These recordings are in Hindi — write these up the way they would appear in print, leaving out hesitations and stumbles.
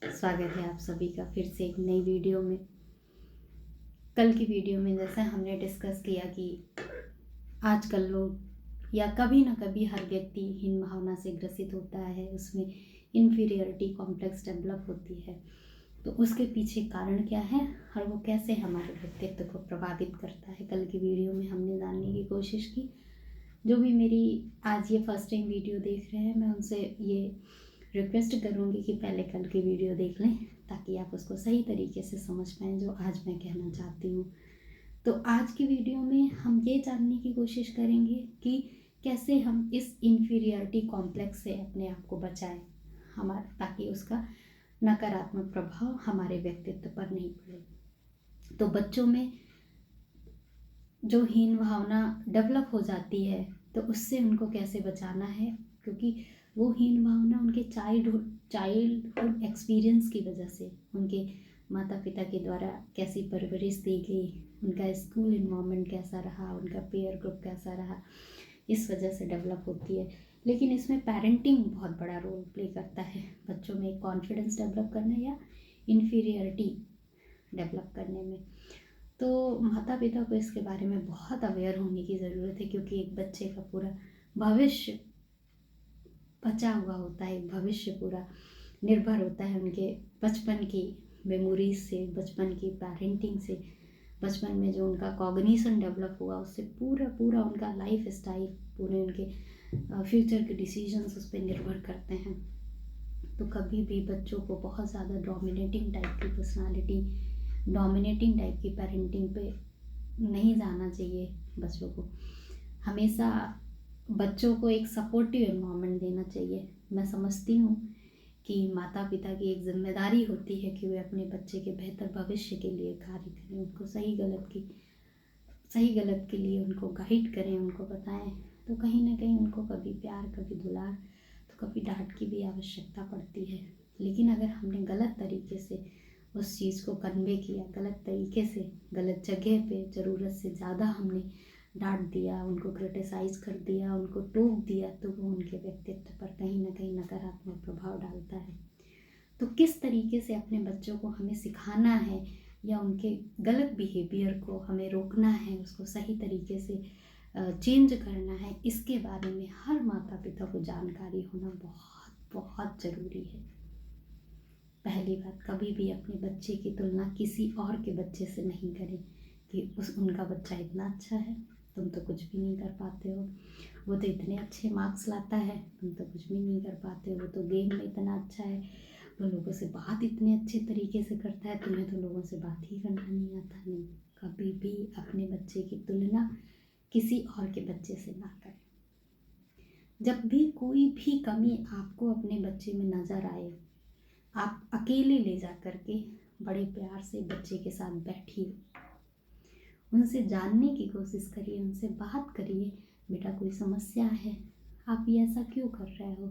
स्वागत है आप सभी का फिर से एक नई वीडियो में। कल की वीडियो में जैसा हमने डिस्कस किया कि आजकल लोग या कभी ना कभी हर व्यक्ति हीन भावना से ग्रसित होता है, उसमें इन्फीरियरिटी कॉम्प्लेक्स डेवलप होती है। तो उसके पीछे कारण क्या है और वो कैसे हमारे व्यक्तित्व को प्रभावित करता है, कल की वीडियो में हमने जानने की कोशिश की। जो भी मेरी आज ये फर्स्ट टाइम वीडियो देख रहे हैं, मैं उनसे ये रिक्वेस्ट करूँगी कि पहले कल की वीडियो देख लें ताकि आप उसको सही तरीके से समझ पाएँ जो आज मैं कहना चाहती हूँ। तो आज की वीडियो में हम ये जानने की कोशिश करेंगे कि कैसे हम इस इन्फीरियरिटी कॉम्प्लेक्स से अपने आप को बचाएं, ताकि उसका नकारात्मक प्रभाव हमारे व्यक्तित्व पर नहीं पड़े। तो बच्चों में जो हीन भावना डेवलप हो जाती है तो उससे उनको कैसे बचाना है, क्योंकि वो हीन भावना उनके चाइल्डहुड एक्सपीरियंस की वजह से, उनके माता पिता के द्वारा कैसी परवरिश दी गई, उनका स्कूल इन्वायरमेंट कैसा रहा, उनका पेयर ग्रुप कैसा रहा, इस वजह से डेवलप होती है। लेकिन इसमें पेरेंटिंग बहुत बड़ा रोल प्ले करता है बच्चों में कॉन्फिडेंस डेवलप करने या इन्फीरियरिटी डेवलप करने में। तो माता पिता को इसके बारे में बहुत अवेयर होने की ज़रूरत है, क्योंकि एक बच्चे का पूरा भविष्य बचा हुआ होता है, भविष्य पूरा निर्भर होता है उनके बचपन की मेमोरीज से, बचपन की पेरेंटिंग से, बचपन में जो उनका कॉग्निशन डेवलप हुआ उससे पूरा उनका लाइफ स्टाइल, पूरे उनके फ्यूचर के डिसीजंस उस पर निर्भर करते हैं। तो कभी भी बच्चों को बहुत ज़्यादा डोमिनेटिंग टाइप की पर्सनालिटी, डोमिनेटिंग टाइप की पेरेंटिंग पे नहीं जाना चाहिए। बच्चों को हमेशा बच्चों को एक सपोर्टिव एनवायरनमेंट देना चाहिए। मैं समझती हूँ कि माता पिता की एक जिम्मेदारी होती है कि वे अपने बच्चे के बेहतर भविष्य के लिए कार्य करें, उनको सही गलत के लिए उनको गाइड करें, उनको बताएं। तो कहीं ना कहीं उनको कभी प्यार, कभी दुलार, तो कभी डांट की भी आवश्यकता पड़ती है। लेकिन अगर हमने गलत तरीके से उस चीज़ को कन्वे किया, गलत तरीके से, गलत जगह पे ज़रूरत से ज़्यादा हमने डांट दिया, उनको क्रिटिसाइज़ कर दिया, उनको टोक दिया, तो वो उनके व्यक्तित्व पर कहीं ना कहीं नकारात्मक प्रभाव डालता है। तो किस तरीके से अपने बच्चों को हमें सिखाना है या उनके गलत बिहेवियर को हमें रोकना है, उसको सही तरीके से चेंज करना है, इसके बारे में हर माता पिता को जानकारी होना बहुत बहुत ज़रूरी है। पहली बात, कभी भी अपने बच्चे की तुलना किसी और के बच्चे से नहीं करें कि उनका बच्चा इतना अच्छा है, तुम तो कुछ भी नहीं कर पाते हो, वो तो इतने अच्छे मार्क्स लाता है, तुम तो कुछ भी नहीं कर पाते हो, वो तो गेम में इतना अच्छा है, वो लोगों से बात इतने अच्छे तरीके से करता है, तुम्हें तो लोगों से बात ही करना नहीं आता। नहीं, कभी भी अपने बच्चे की तुलना किसी और के बच्चे से ना करें। जब भी कोई भी कमी आपको अपने बच्चे में नज़र आए, आप अकेले ले जा करके बड़े प्यार से बच्चे के साथ बैठिए, उनसे जानने की कोशिश करिए, उनसे बात करिए, बेटा कोई समस्या है, आप ये ऐसा क्यों कर रहे हो,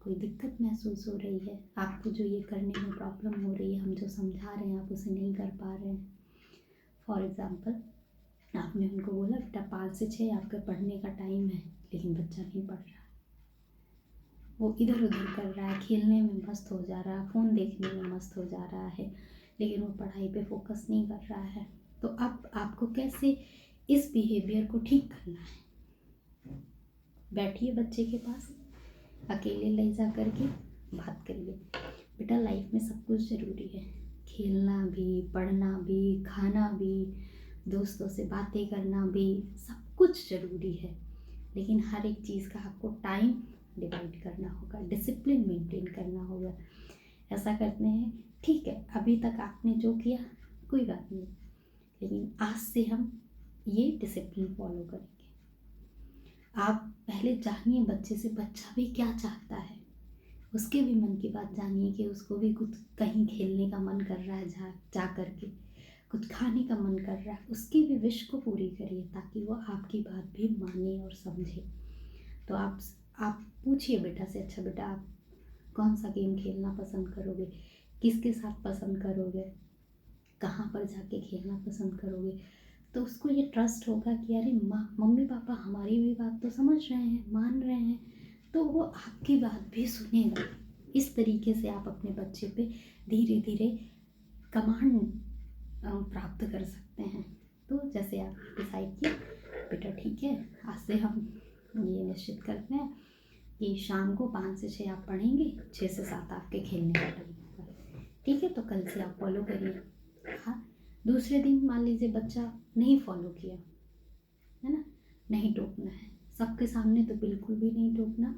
कोई दिक्कत महसूस हो रही है, आपको जो ये करने में प्रॉब्लम हो रही है, हम जो समझा रहे हैं आप उसे नहीं कर पा रहे हैं। फॉर एग्ज़ाम्पल, आपने उनको बोला बेटा 5 से 6 आपका पढ़ने का टाइम है, लेकिन बच्चा नहीं पढ़ रहा, वो इधर उधर कर रहा है, खेलने में मस्त हो जा रहा है, फ़ोन देखने में मस्त हो जा रहा है, लेकिन वो पढ़ाई पे फोकस नहीं कर रहा है। तो अब आपको कैसे इस बिहेवियर को ठीक करना है? बैठिए बच्चे के पास, अकेले ले जा करके बात करिए, बेटा लाइफ में सब कुछ ज़रूरी है, खेलना भी, पढ़ना भी, खाना भी, दोस्तों से बातें करना भी, सब कुछ ज़रूरी है, लेकिन हर एक चीज़ का आपको टाइम डिवाइड करना होगा, डिसिप्लिन मेंटेन करना होगा। ऐसा करते हैं, ठीक है अभी तक आपने जो किया कोई बात नहीं, लेकिन आज से हम ये डिसिप्लिन फॉलो करेंगे। आप पहले जानिए बच्चे से, बच्चा भी क्या चाहता है, उसके भी मन की बात जानिए कि उसको भी कुछ कहीं खेलने का मन कर रहा है, जा करके कुछ खाने का मन कर रहा है, उसकी भी विश को पूरी करिए ताकि वो आपकी बात भी माने और समझे। तो आप पूछिए बेटा से, अच्छा बेटा आप कौन सा गेम खेलना पसंद करोगे, किसके साथ पसंद करोगे, कहाँ पर जाके खेलना पसंद करोगे। तो उसको ये ट्रस्ट होगा कि अरे मम्मी पापा हमारी भी बात तो समझ रहे हैं, मान रहे हैं, तो वो आपकी बात भी सुनेगा। इस तरीके से आप अपने बच्चे पे धीरे धीरे कमांड प्राप्त कर सकते हैं। तो जैसे आप डिसाइड किया बेटा ठीक है, आज से हम ये निश्चित करते हैं कि शाम को 5 से 6 आप पढ़ेंगे, 6 से 7 आपके खेलने का टाइम होगा, ठीक है। तो कल से आप फॉलो करिए। हाँ, दूसरे दिन मान लीजिए बच्चा नहीं फॉलो किया, है ना, नहीं टोकना है, सबके सामने तो बिल्कुल भी नहीं टोकना,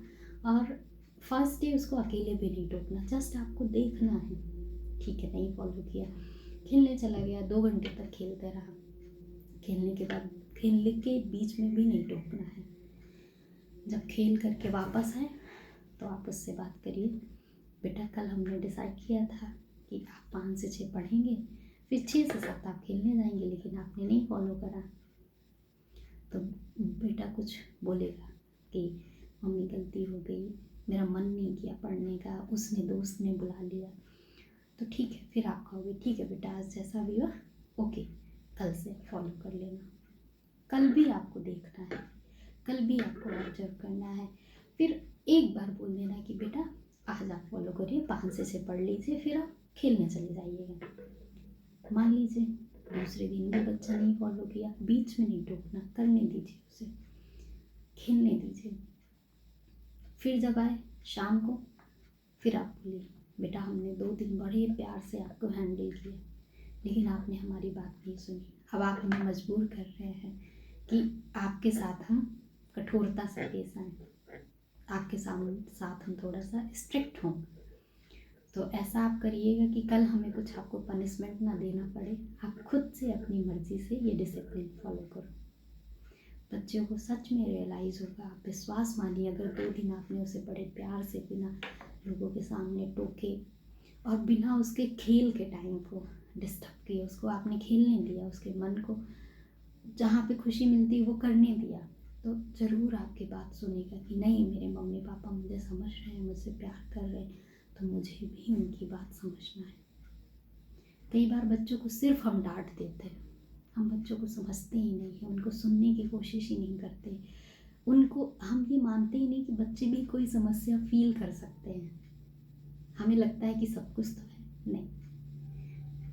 और फर्स्ट डे उसको अकेले भी नहीं टोकना, जस्ट आपको देखना है, ठीक है। नहीं फॉलो किया, खेलने चला गया, 2 घंटे तक खेलते रहा, खेलने के बाद खेलने के बीच में भी नहीं टोकना है। जब खेल करके वापस आए तो आप उससे बात करिए, बेटा कल हमने डिसाइड किया था कि आप 5 से 6 पढ़ेंगे, फिर 6 से 7 आप खेलने जाएंगे, लेकिन आपने नहीं फॉलो करा। तो बेटा कुछ बोलेगा कि मम्मी गलती हो गई, मेरा मन नहीं किया पढ़ने का, उसने दोस्त ने बुला लिया। तो ठीक है, फिर आप कहोगे ठीक है बेटा, आज जैसा भी हुआ ओके, कल से फॉलो कर लेना। कल भी आपको देखना है, कल भी आपको ऑब्जर्व करना है। फिर एक बार बोल देना कि बेटा आज आप फॉलो करिए, 5 से 6 पढ़ लीजिए, फिर आप खेलने चले जाइएगा। मान लीजिए दूसरे दिन भी बच्चा नहीं फॉलो किया, बीच में नहीं टोकना, करने दीजिए उसे, खेलने दीजिए। फिर जब आए शाम को, फिर आप बोलिए बेटा हमने 2 दिन बड़े प्यार से आपको हैंडल किया, लेकिन आपने हमारी बात नहीं सुनी। अब आप हमें मजबूर कर रहे हैं कि आपके साथ हम कठोरता से पेश आएँ, आपके साथ हम थोड़ा सा स्ट्रिक्ट हों। तो ऐसा आप करिएगा कि कल हमें कुछ आपको पनिशमेंट ना देना पड़े, आप खुद से अपनी मर्ज़ी से ये डिसिप्लिन फॉलो करो। बच्चों को सच में रियलाइज़ होगा, आप विश्वास मानिए, अगर 2 दिन आपने उसे बड़े प्यार से बिना लोगों के सामने टोके और बिना उसके खेल के टाइम को डिस्टर्ब किए, उसको आपने खेलने दिया, उसके मन को जहाँ पे खुशी मिलती है वो करने दिया, तो ज़रूर आपकी बात सुनेगा कि नहीं मेरे मम्मी पापा मुझे समझ रहे हैं, मुझसे प्यार कर रहे हैं, तो मुझे भी उनकी बात समझना है। कई बार बच्चों को सिर्फ हम डांट देते हैं, हम बच्चों को समझते ही नहीं हैं, उनको सुनने की कोशिश ही नहीं करते, उनको हम ये मानते ही नहीं कि बच्चे भी कोई समस्या फील कर सकते हैं। हमें लगता है कि सब कुछ तो है, नहीं,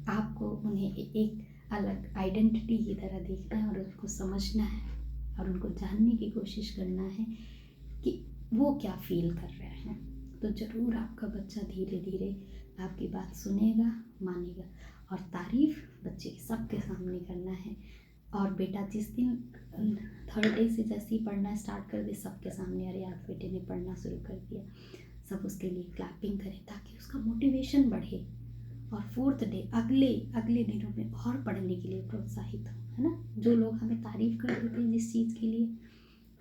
आपको उन्हें एक अलग आइडेंटिटी की तरह देखना है और उनको समझना है और उनको जानने की कोशिश करना है कि वो क्या फील कर रहे हैं। तो ज़रूर आपका बच्चा धीरे धीरे आपकी बात सुनेगा, मानेगा, और तारीफ़ बच्चे की सबके सामने करना है। और बेटा जिस दिन 3rd डे से जैसे ही पढ़ना स्टार्ट कर दे सबके सामने, अरे आज बेटे ने पढ़ना शुरू कर दिया, सब उसके लिए क्लैपिंग करें ताकि उसका मोटिवेशन बढ़े, और 4th डे अगले दिनों में और पढ़ने के लिए प्रोत्साहित हो, है ना। जो लोग हमें तारीफ़ कर देते हैं जिस चीज़ के लिए,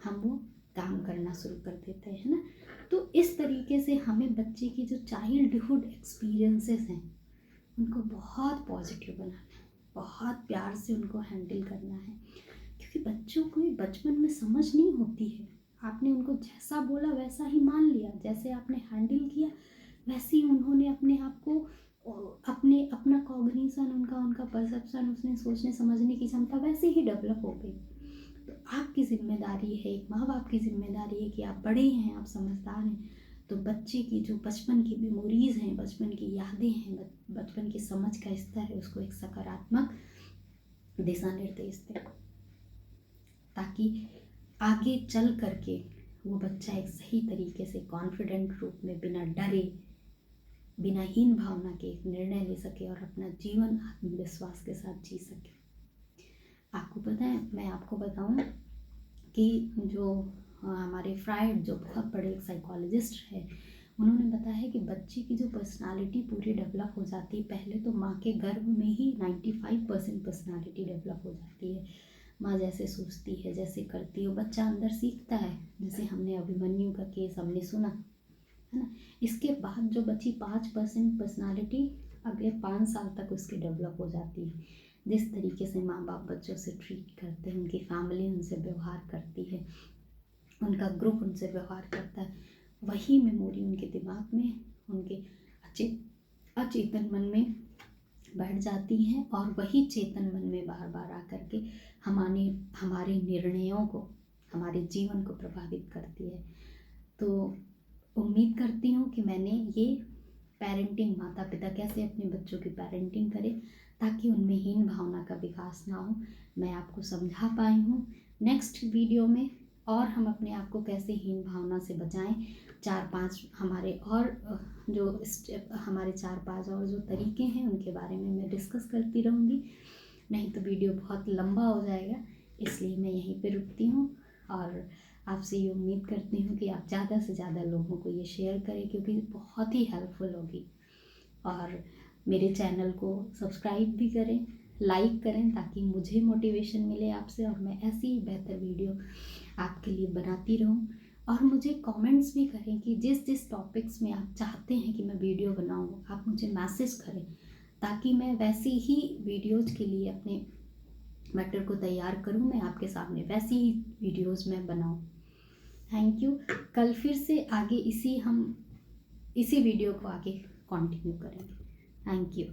हम वो काम करना शुरू कर देते हैं, है ना। तो इस तरीके से हमें बच्चे की जो चाइल्डहुड एक्सपीरियंसेस हैं उनको बहुत पॉजिटिव बनाना है, बहुत प्यार से उनको हैंडल करना है, क्योंकि बच्चों को बचपन में समझ नहीं होती है। आपने उनको जैसा बोला वैसा ही मान लिया, जैसे आपने हैंडल किया वैसे ही उन्होंने अपने आप को अपना कॉग्निशन, उनका परसेप्शन, उसने सोचने समझने की क्षमता वैसे ही डेवलप हो गई। तो आपकी जिम्मेदारी है, एक माँ बाप की जिम्मेदारी है कि आप बड़े हैं, आप समझदार हैं, तो बच्चे की जो बचपन की मेमोरीज़ हैं, बचपन की यादें हैं, बचपन की समझ का स्तर है, उसको एक सकारात्मक दिशा निर्देश दें, ताकि आगे चल करके वो बच्चा एक सही तरीके से कॉन्फिडेंट रूप में, बिना डरे, बिना हीन भावना के एक निर्णय ले सके और अपना जीवन आत्मविश्वास के साथ जी सके। आपको पता है, मैं आपको बताऊं कि जो हमारे फ्रायड, जो बहुत बड़े एक साइकोलॉजिस्ट है, उन्होंने बताया है कि बच्चे की जो पर्सनालिटी पूरी डेवलप हो जाती है, पहले तो माँ के गर्भ में ही 95% पर्सनालिटी डेवलप हो जाती है। माँ जैसे सोचती है, जैसे करती है, बच्चा अंदर सीखता है। जैसे हमने अभिमन्यु का केस हमने सुना, है ना। इसके बाद जो बची 5% पर्सनालिटी अगले 5 साल तक उसकी डेवलप हो जाती है। जिस तरीके से माँ बाप बच्चों से ट्रीट करते हैं, उनकी फैमिली उनसे व्यवहार करती है, उनका ग्रुप उनसे व्यवहार करता है, वही मेमोरी उनके दिमाग में, उनके अचेतन मन में बैठ जाती हैं, और वही चेतन मन में बार बार आकर के हमारे निर्णयों को, हमारे जीवन को प्रभावित करती है। तो उम्मीद करती हूँ कि मैंने ये पेरेंटिंग, माता पिता कैसे अपने बच्चों की पेरेंटिंग करें ताकि उनमें हीन भावना का विकास ना हो, मैं आपको समझा पाई हूँ। नेक्स्ट वीडियो में और हम अपने आप को कैसे हीन भावना से बचाएं, 4-5 हमारे और जो स्टेप, हमारे 4-5 और जो तरीके हैं उनके बारे में मैं डिस्कस करती रहूँगी। नहीं तो वीडियो बहुत लंबा हो जाएगा, इसलिए मैं यहीं पे रुकती हूँ और आपसे ये उम्मीद करती हूँ कि आप ज़्यादा से ज़्यादा लोगों को ये शेयर करें, क्योंकि बहुत ही हेल्पफुल होगी। और मेरे चैनल को सब्सक्राइब भी करें, लाइक करें, ताकि मुझे मोटिवेशन मिले आपसे और मैं ऐसी ही बेहतर वीडियो आपके लिए बनाती रहूँ। और मुझे कमेंट्स भी करें कि जिस जिस टॉपिक्स में आप चाहते हैं कि मैं वीडियो बनाऊँ, आप मुझे मैसेज करें ताकि मैं वैसी ही वीडियोज़ के लिए अपने मैटर को तैयार करूँ, मैं आपके सामने वैसी ही वीडियोज़ में बनाऊँ। Thank you. कल फिर से आगे इसी वीडियो को आगे कंटिन्यू करेंगे। Thank you.